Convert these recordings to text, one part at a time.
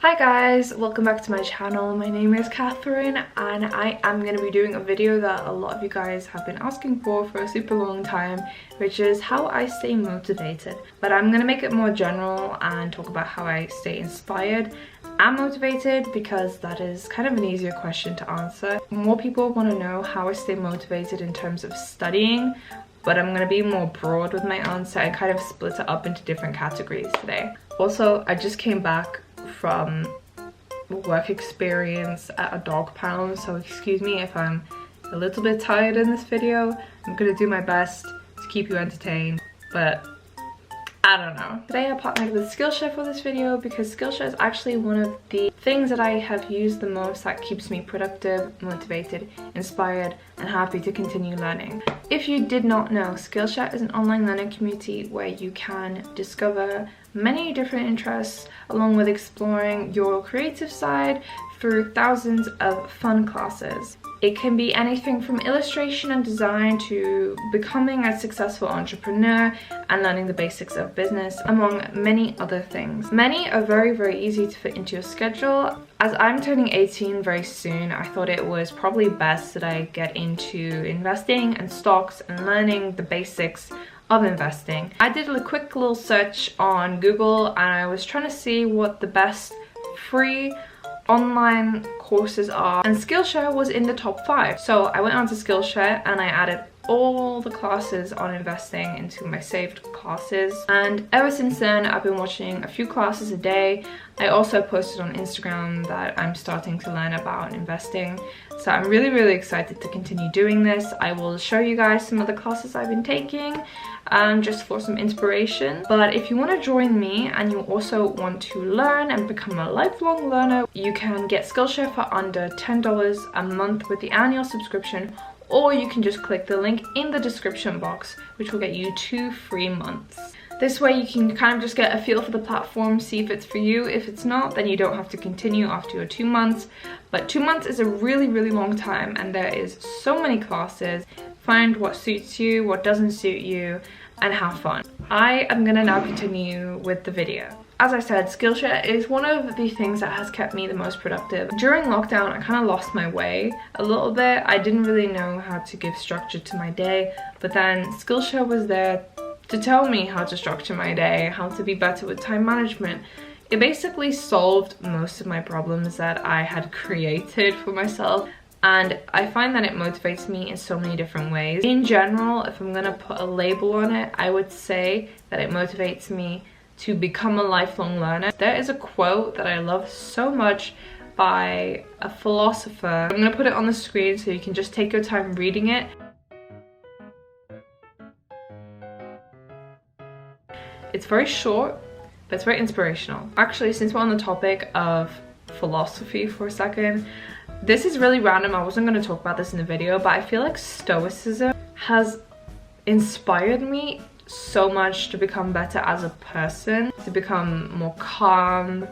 Hi guys, welcome back to my channel. My name is Catherine and I am going to be doing a video that a lot of you guys have been asking for a super long time, which is how I stay motivated. But I'm going to make it more general and talk about how I stay inspired and motivated, because that is kind of an easier question to answer. More people want to know how I stay motivated in terms of studying, but I'm going to be more broad with my answer and kind of split it up into different categories today. Also, I just came back from work experience at a dog pound, so excuse me if I'm a little bit tired in this video. I'm gonna do my best to keep you entertained, but I don't know. Today I partnered with Skillshare for this video because Skillshare is actually one of the things that I have used the most that keeps me productive, motivated, inspired, and happy to continue learning. If you did not know, Skillshare is an online learning community where you can discover many different interests along with exploring your creative side through thousands of fun classes. It can be anything from illustration and design to becoming a successful entrepreneur and learning the basics of business, among many other things. Many are very easy to fit into your schedule. As I'm turning 18 very soon, I thought it was probably best that I get into investing and stocks and learning the basics of investing. I did a quick little search on Google and I was trying to see what the best free online courses are, and Skillshare was in the top 5. So I went onto Skillshare and I added all the classes on investing into my saved classes, and ever since then I've been watching a few classes a day. I also posted on Instagram that I'm starting to learn about investing, so I'm really excited to continue doing this. I will show you guys some of the classes I've been taking just for some inspiration. But if you want to join me and you also want to learn and become a lifelong learner, you can get Skillshare for under $10 a month with the annual subscription, or you can just click the link in the description box, which will get you 2 free months. This way you can kind of just get a feel for the platform, see if it's for you. If it's not, then you don't have to continue after your 2 months. But 2 months is a really long time, and there is so many classes. Find what suits you, what doesn't suit you, and have fun. I am gonna now continue with the video. As I said, Skillshare is one of the things that has kept me the most productive. During lockdown, I kind of lost my way a little bit. I didn't really know how to give structure to my day, but then Skillshare was there to tell me how to structure my day, how to be better with time management. It basically solved most of my problems that I had created for myself, and I find that it motivates me in so many different ways. In general, if I'm gonna put a label on it, I would say that it motivates me to become a lifelong learner. There is a quote that I love so much by a philosopher. I'm gonna put it on the screen so you can just take your time reading it. It's very short, but it's very inspirational. Actually, since we're on the topic of philosophy for a second, this is really random. I wasn't going to talk about this in the video, but I feel like Stoicism has inspired me so much to become better as a person, to become more calm,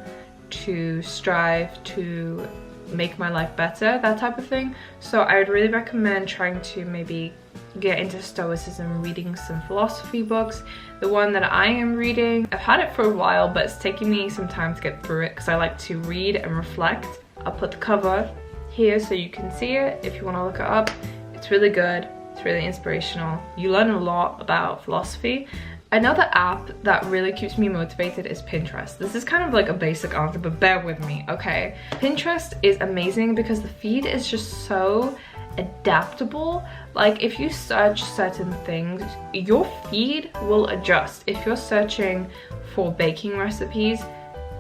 to strive to make my life better, that type of thing. So I would really recommend trying to maybe get into Stoicism, reading some philosophy books. The one that I am reading, I've had it for a while, but it's taking me some time to get through it because I like to read and reflect. I'll put the cover here so you can see it if you want to look it up. It's really good, it's really inspirational. You learn a lot about philosophy. Another app that really keeps me motivated is Pinterest. This is kind of like a basic answer, but bear with me, okay? Pinterest is amazing because the feed is just so adaptable. Like if you search certain things, your feed will adjust. If you're searching for baking recipes,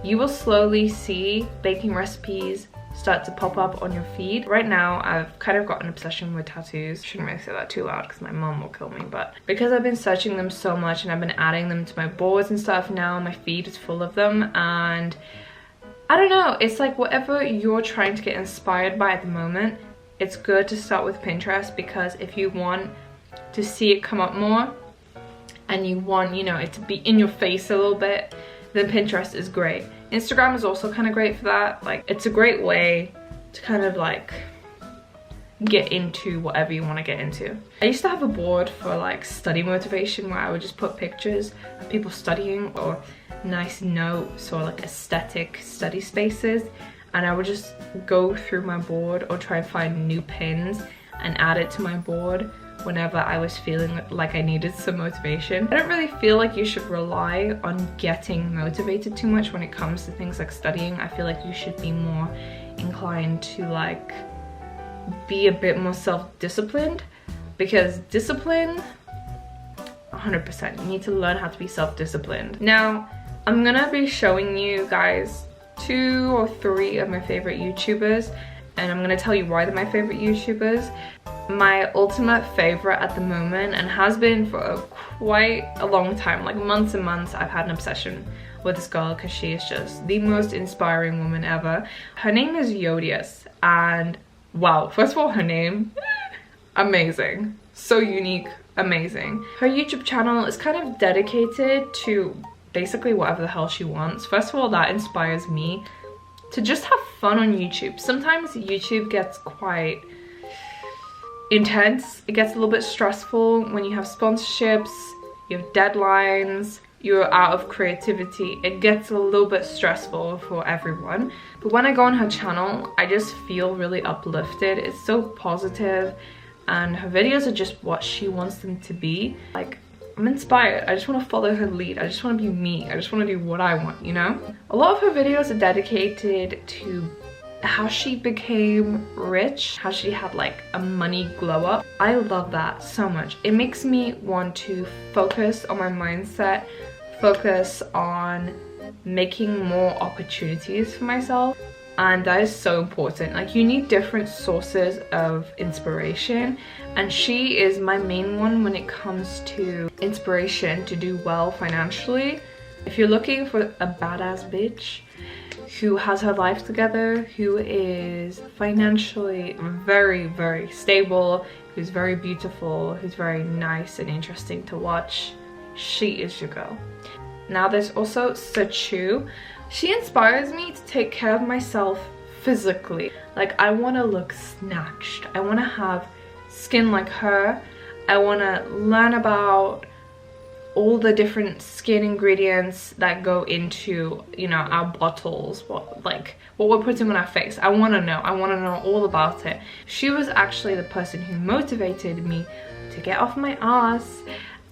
you will slowly see baking recipes start to pop up on your feed. Right now, I've kind of got an obsession with tattoos. Shouldn't really say that too loud because my mom will kill me, but because I've been searching them so much and I've been adding them to my boards and stuff, now my feed is full of them. And I don't know, it's like whatever you're trying to get inspired by at the moment, it's good to start with Pinterest, because if you want to see it come up more and you want, you know, it to be in your face a little bit, then Pinterest is great. Instagram is also kind of great for that. Like, it's a great way to kind of like get into whatever you want to get into. I used to have a board for like study motivation where I would just put pictures of people studying or nice notes or like aesthetic study spaces, and I would just go through my board or try and find new pins and add it to my board whenever I was feeling like I needed some motivation. I don't really feel like you should rely on getting motivated too much when it comes to things like studying. I feel like you should be more inclined to like be a bit more self-disciplined, because discipline, 100%, you need to learn how to be self-disciplined. Now, I'm gonna be showing you guys 2 or 3 of my favorite YouTubers, and I'm gonna tell you why they're my favorite YouTubers. My ultimate favorite at the moment, and has been for quite a long time, like months and months, I've had an obsession with this girl because she is just the most inspiring woman ever. Her name is Yodius, and wow, first of all, her name, amazing, so unique, amazing. Her YouTube channel is kind of dedicated to basically whatever the hell she wants. First of all, that inspires me to just have fun on YouTube. Sometimes YouTube gets quite intense. It gets a little bit stressful when you have sponsorships, you have deadlines, you're out of creativity. It gets a little bit stressful for everyone. But when I go on her channel, I just feel really uplifted. It's so positive, and her videos are just what she wants them to be. Like, I'm inspired. I just want to follow her lead. I just want to be me. I just want to do what I want, you know? A lot of her videos are dedicated to how she became rich, how she had like a money glow up. I love that so much. It makes me want to focus on my mindset, focus on making more opportunities for myself, and that is so important. Like, you need different sources of inspiration, and she is my main one when it comes to inspiration to do well financially. If you're looking for a badass bitch who has her life together, who is financially very, very stable, who's very beautiful, who's very nice and interesting to watch, she is your girl. Now there's also Sachu. She inspires me to take care of myself physically. Like, I want to look snatched. I want to have skin like her. I want to learn about all the different skin ingredients that go into, you know, our bottles, what we're putting on our face. I want to know all about it. She was actually the person who motivated me to get off my ass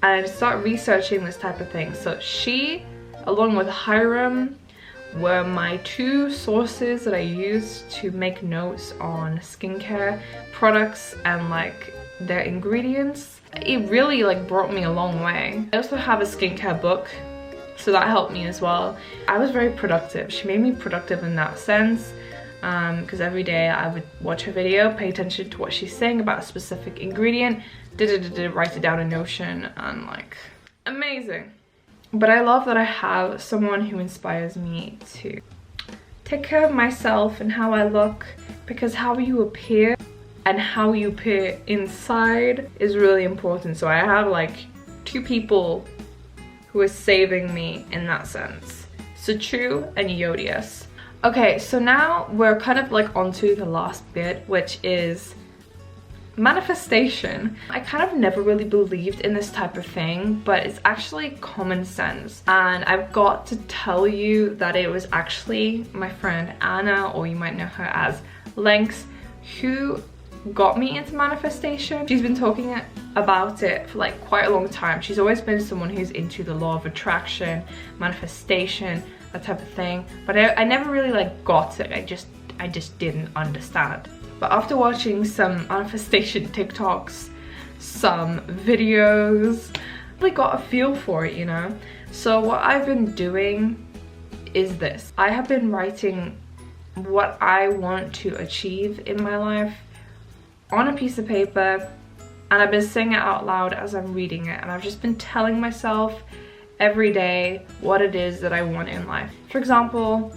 and start researching this type of thing. So she, along with Hiram, were my 2 sources that I used to make notes on skincare products and like their ingredients. It really like brought me a long way. I also have a skincare book, so that helped me as well. I was very productive. She made me productive in that sense, because every day I would watch her video, pay attention to what she's saying about a specific ingredient, write it down in Notion, and like, amazing. But I love that I have someone who inspires me to take care of myself and how I look, because how you appear and how you appear inside is really important. So I have like 2 people who are saving me in that sense. Sachu and Yodius. Okay, so now we're kind of like onto the last bit, which is manifestation. I kind of never really believed in this type of thing, but it's actually common sense. And I've got to tell you that it was actually my friend Anna, or you might know her as Lynx, who got me into manifestation. She's been talking about it for like quite a long time. She's always been someone who's into the law of attraction, manifestation, that type of thing, but I never really like got it. I just didn't understand. But after watching some manifestation TikToks, some videos, I really got a feel for it, you know? So what I've been doing is this. I have been writing what I want to achieve in my life on a piece of paper, and I've been saying it out loud as I'm reading it, and I've just been telling myself every day what it is that I want in life. For example,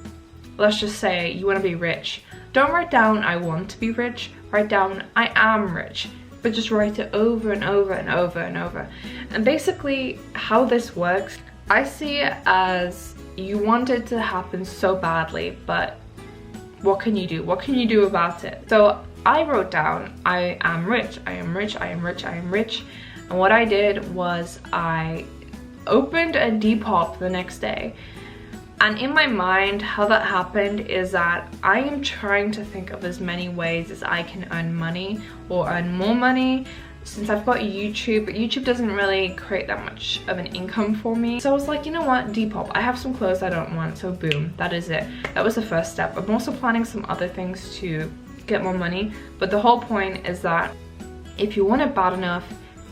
let's just say you want to be rich. Don't write down I want to be rich, write down I am rich, but just write it over and over and over and over. And basically how this works, I see it as you want it to happen so badly, but what can you do? What can you do about it? So I wrote down I am rich, I am rich, I am rich, I am rich. And what I did was I opened a Depop the next day And in my mind, how that happened is that I am trying to think of as many ways as I can earn money or earn more money. Since I've got YouTube, but YouTube doesn't really create that much of an income for me. So I was like, you know what, Depop, I have some clothes I don't want, so boom, that is it. That was the first step. I'm also planning some other things to get more money, but the whole point is that if you want it bad enough,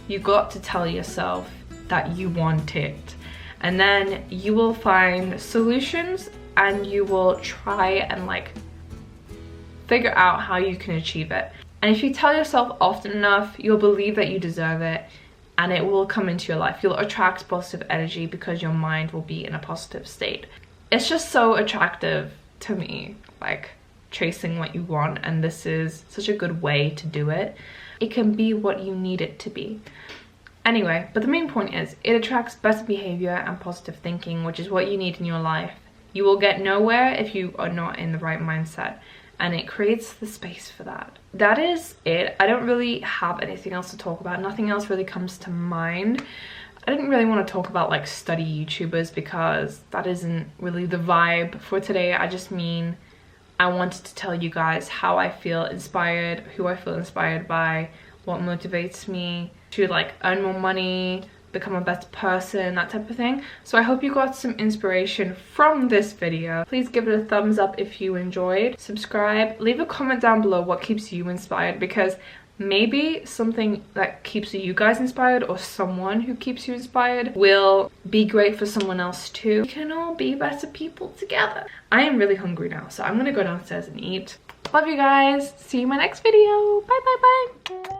you got to tell yourself that you want it. And then you will find solutions and you will try and like figure out how you can achieve it. And if you tell yourself often enough, you'll believe that you deserve it and it will come into your life. You'll attract positive energy because your mind will be in a positive state. It's just so attractive to me, like chasing what you want, and this is such a good way to do it. It can be what you need it to be. Anyway, but the main point is it attracts better behavior and positive thinking, which is what you need in your life. You will get nowhere if you are not in the right mindset, and it creates the space for that. That is it. I don't really have anything else to talk about. Nothing else really comes to mind. I didn't really want to talk about like study YouTubers because that isn't really the vibe for today. I just mean I wanted to tell you guys how I feel inspired, who I feel inspired by, what motivates me to like earn more money, become a better person, that type of thing. So I hope you got some inspiration from this video. Please give it a thumbs up if you enjoyed. Subscribe, leave a comment down below what keeps you inspired, because maybe something that keeps you guys inspired or someone who keeps you inspired will be great for someone else too. We can all be better people together. I am really hungry now, so I'm gonna go downstairs and eat. Love you guys. See you in my next video. Bye bye bye.